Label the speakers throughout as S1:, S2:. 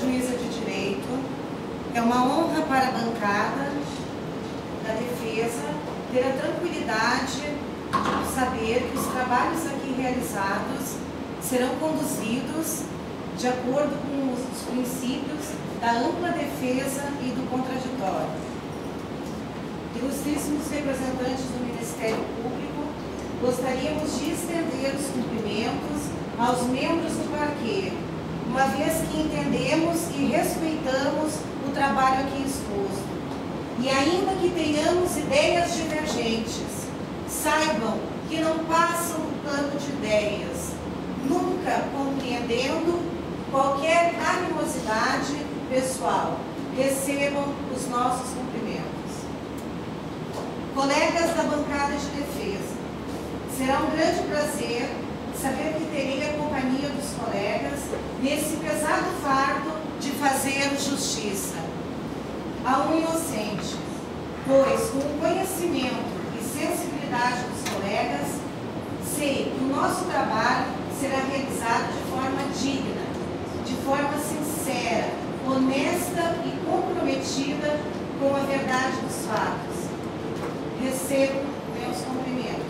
S1: juíza de direito, é uma honra para a bancada da defesa ter a tranquilidade de saber que os trabalhos aqui realizados serão conduzidos de acordo com os princípios da ampla defesa e do contraditório. Ilustríssimos representantes do Ministério Público, gostaríamos de estender os cumprimentos aos membros do parquê, uma vez que entendemos e respeitamos o trabalho aqui exposto. E ainda que tenhamos ideias divergentes, saibam que não passam do plano de ideias, nunca compreendendo qualquer animosidade pessoal. Recebam os nossos cumprimentos. Colegas da bancada de defesa, será um grande prazer saber que terei a companhia dos colegas nesse pesado fardo de fazer justiça a um inocente, pois com o conhecimento e sensibilidade dos colegas, sei que o nosso trabalho será realizado de forma digna, de forma sincera, honesta e comprometida com a verdade dos fatos. Recebo meus cumprimentos.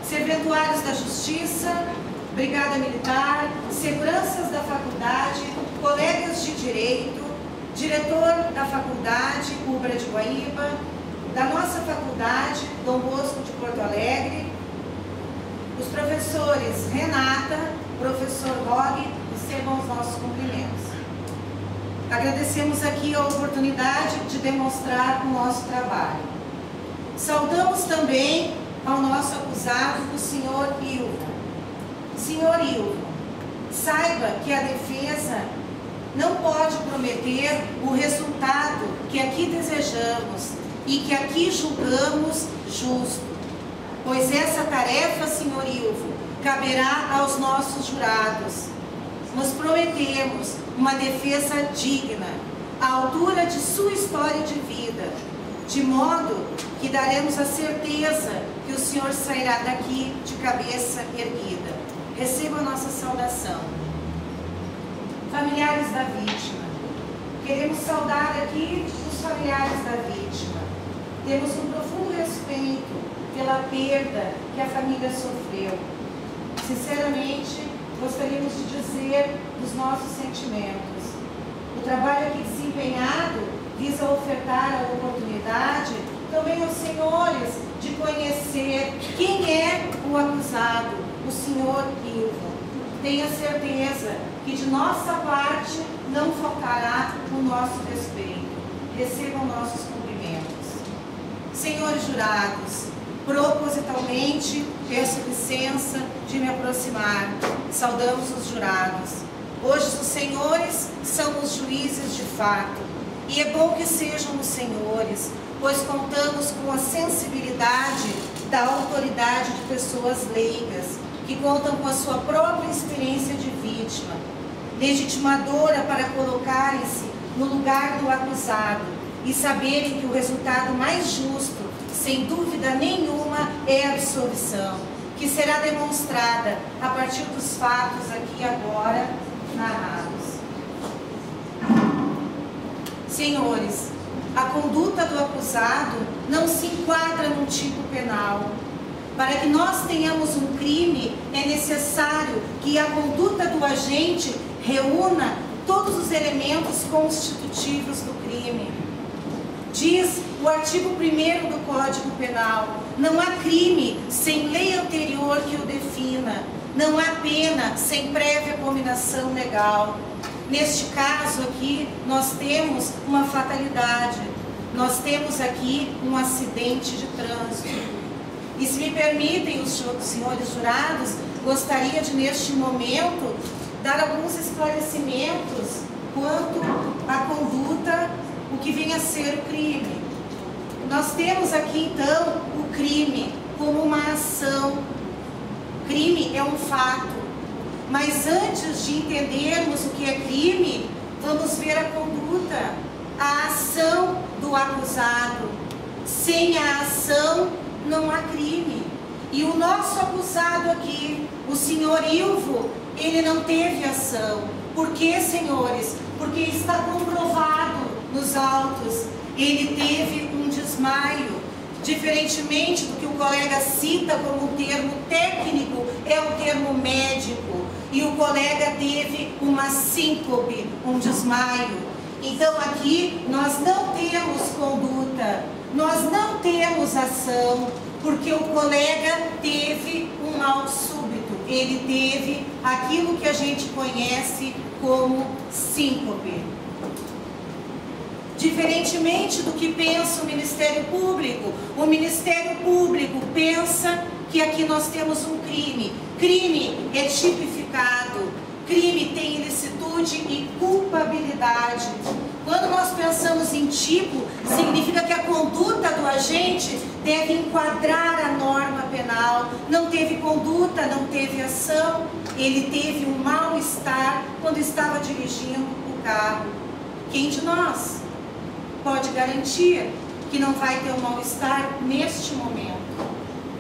S1: Serventuários da Justiça, Brigada Militar, seguranças da faculdade, colegas de Direito, diretor da faculdade, UBRA de Guaíba, da nossa faculdade, Dom Bosco de Porto Alegre, os professores Renata, professor Rog, recebam os nossos cumprimentos. Agradecemos aqui a oportunidade de demonstrar o nosso trabalho. Saudamos também ao nosso acusado, o senhor Ilvo. Senhor Ilvo, saiba que a defesa não pode prometer o resultado que aqui desejamos e que aqui julgamos justo, pois essa tarefa, senhor Ilvo, caberá aos nossos jurados. Nos prometemos uma defesa digna, à altura de sua história de vida, de modo que daremos a certeza que o senhor sairá daqui de cabeça erguida. Receba a nossa saudação. Familiares da vítima, queremos saudar aqui os familiares da vítima. Temos um profundo respeito pela perda que a família sofreu. Sinceramente, gostaríamos de dizer dos nossos sentimentos. O trabalho aqui desempenhado visa ofertar a oportunidade também aos senhores de conhecer quem é o acusado, o senhor Ilvo. Tenha certeza que de nossa parte não faltará o nosso respeito. Recebam nossos cumprimentos. Senhores jurados, propositalmente peço licença de me aproximar. Saudamos os jurados. Hoje os senhores são os juízes de fato, e é bom que sejam os senhores, pois contamos com a sensibilidade da autoridade de pessoas leigas, que contam com a sua própria experiência de vítima, legitimadora para colocarem-se no lugar do acusado e saberem que o resultado mais justo, sem dúvida nenhuma, é a absolvição, que será demonstrada a partir dos fatos aqui agora narrados. Senhores, a conduta do acusado não se enquadra num tipo penal. Para que nós tenhamos um crime, é necessário que a conduta do agente reúna todos os elementos constitutivos do crime. Diz o artigo 1º do Código Penal: não há crime sem lei anterior que o defina, não há pena sem prévia combinação legal. Neste caso aqui, nós temos uma fatalidade, nós temos aqui um acidente de trânsito. E se me permitem, os senhores jurados, gostaria de, neste momento, dar alguns esclarecimentos quanto à conduta, o que vem a ser o crime. Nós temos aqui, então, o crime como uma ação. Crime é um fato. Mas antes de entendermos o que é crime, vamos ver a conduta, a ação do acusado. Sem a ação, não há crime. E o nosso acusado aqui, o senhor Ilvo, ele não teve ação. Por quê, senhores? Porque porque está comprovado nos autos, ele teve um desmaio. Diferentemente do que o colega cita como um termo técnico, é o termo médico. E o colega teve uma síncope, um desmaio. Então aqui nós não temos conduta, nós não temos ação, porque o colega teve um mal súbito. Ele teve aquilo que a gente conhece como síncope. Diferentemente do que pensa o Ministério Público pensa que aqui nós temos um crime. Crime é tipificado, crime tem ilicitude e culpabilidade. Quando nós pensamos em tipo, significa que a conduta do agente deve enquadrar a norma penal. Não teve conduta, não teve ação, ele teve um mal-estar quando estava dirigindo o carro. Quem de nós pode garantir que não vai ter um mal-estar neste momento?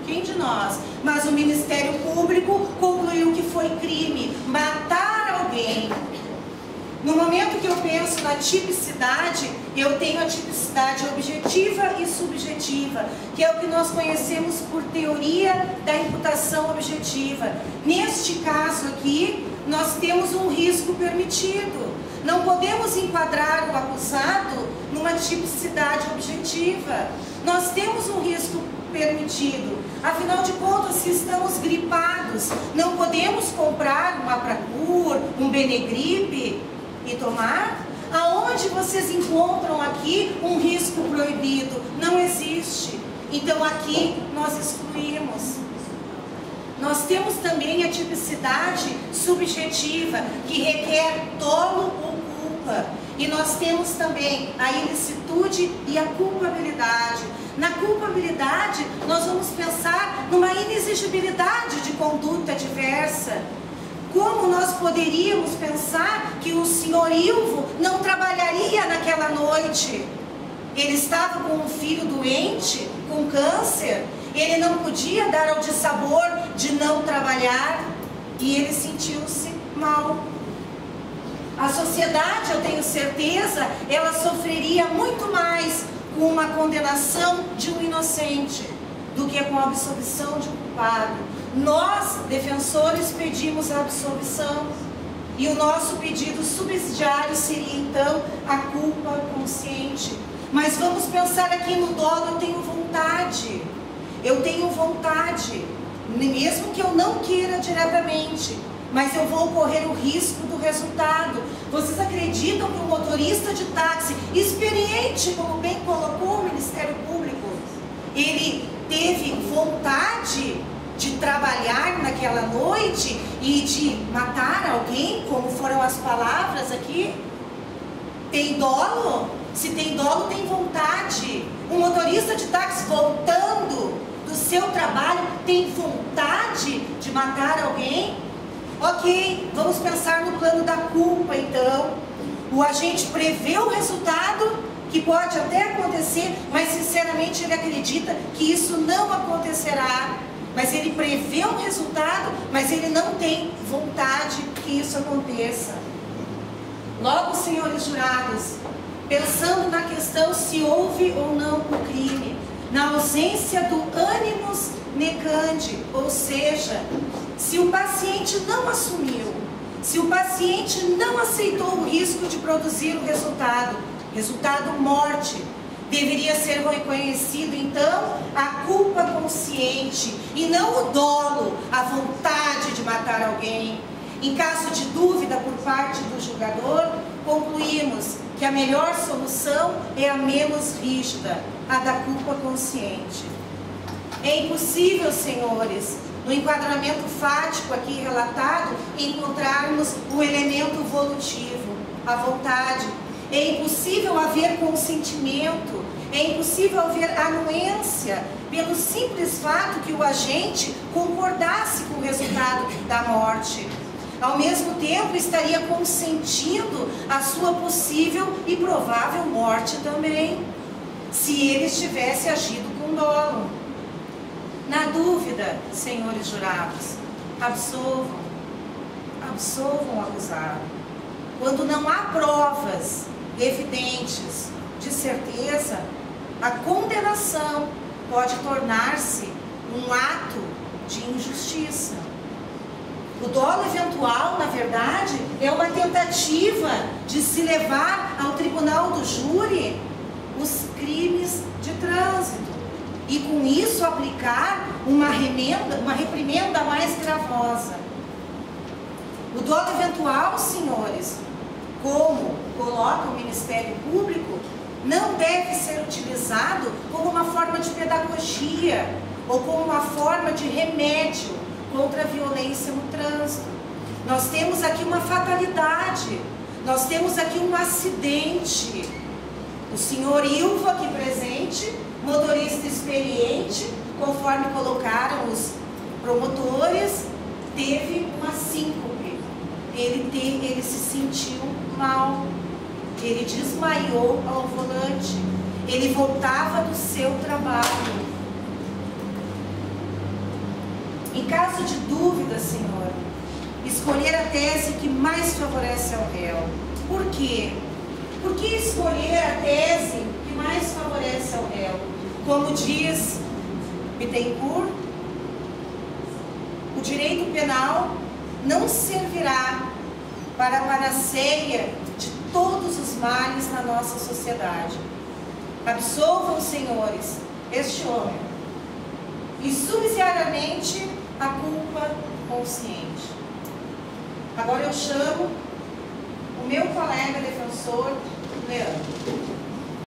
S1: Quem de nós? Mas o Ministério Público concluiu que foi crime matar alguém. No momento que eu penso na tipicidade, eu tenho a tipicidade objetiva e subjetiva, que é o que nós conhecemos por teoria da imputação objetiva. Neste caso aqui, nós temos um risco permitido. Não podemos enquadrar o acusado numa tipicidade objetiva. Nós temos um risco permitido. Afinal de contas, se estamos gripados, não podemos comprar um Apracur, um Benegripe e tomar? Aonde vocês encontram aqui um risco proibido? Não existe. Então aqui nós excluímos. Nós temos também a tipicidade subjetiva, que requer dolo ou culpa. E nós temos também a ilicitude e a culpabilidade. Na culpabilidade, nós vamos pensar numa inexigibilidade de conduta diversa. Como nós poderíamos pensar que o senhor Ilvo não trabalharia naquela noite? Ele estava com um filho doente, com câncer, ele não podia dar ao dissabor de não trabalhar e ele sentiu-se mal. A sociedade, eu tenho certeza, ela sofreria muito mais com uma condenação de um inocente do que com a absolvição de um culpado. Nós, defensores, pedimos a absolvição e o nosso pedido subsidiário seria então a culpa consciente. Mas vamos pensar aqui no dolo, eu tenho vontade, mesmo que eu não queira diretamente, mas eu vou correr o risco do resultado. Vocês acreditam que um motorista de táxi, experiente, como bem colocou o Ministério Público, ele teve vontade de trabalhar naquela noite e de matar alguém, como foram as palavras aqui? Tem dolo? Se tem dolo, tem vontade. Um motorista de táxi voltando do seu trabalho tem vontade de matar alguém? Ok, vamos pensar no plano da culpa então. O agente prevê o resultado, que pode até acontecer, mas sinceramente ele acredita que isso não acontecerá. Mas ele prevê um resultado, mas ele não tem vontade que isso aconteça. Logo, senhores jurados, pensando na questão se houve ou não o crime, na ausência do animus necandi, ou seja, se o paciente não assumiu, se o paciente não aceitou o risco de produzir o resultado morte, deveria ser reconhecido então a culpa consciente e não o dolo, a vontade de matar alguém. Em caso de dúvida por parte do julgador, concluímos que a melhor solução é a menos rígida, a da culpa consciente. É impossível, senhores, no enquadramento fático aqui relatado, encontrarmos o elemento volutivo, a vontade. É impossível haver consentimento, é impossível haver anuência, pelo simples fato que o agente concordasse com o resultado da morte. Ao mesmo tempo, estaria consentindo a sua possível e provável morte também, se ele estivesse agido com dolo. Na dúvida, senhores jurados, absolvam o acusado. quando não há provas evidentes de certeza, a condenação pode tornar-se um ato de injustiça. O dolo eventual, na verdade, é uma tentativa de se levar ao tribunal do júri os crimes de trânsito e com isso aplicar uma reprimenda mais gravosa. O dolo eventual, senhores, como coloca o Ministério Público, não deve ser utilizado como uma forma de pedagogia ou como uma forma de remédio contra a violência no trânsito. Nós temos aqui uma fatalidade, nós temos aqui um acidente. O senhor Ilvo aqui presente, motorista experiente, conforme colocaram os promotores, teve uma síncope. Ele se sentiu mal. Ele desmaiou ao volante. Ele voltava do seu trabalho. Em caso de dúvida, senhor, escolher a tese que mais favorece ao réu. Por quê? Por que escolher a tese que mais favorece ao réu? Como diz Bittencourt, o direito penal não servirá para a panaceia de todos os males na nossa sociedade. Absolvam, senhores, este homem e subsidiariamente a culpa consciente. Agora eu chamo o meu colega defensor, Leandro.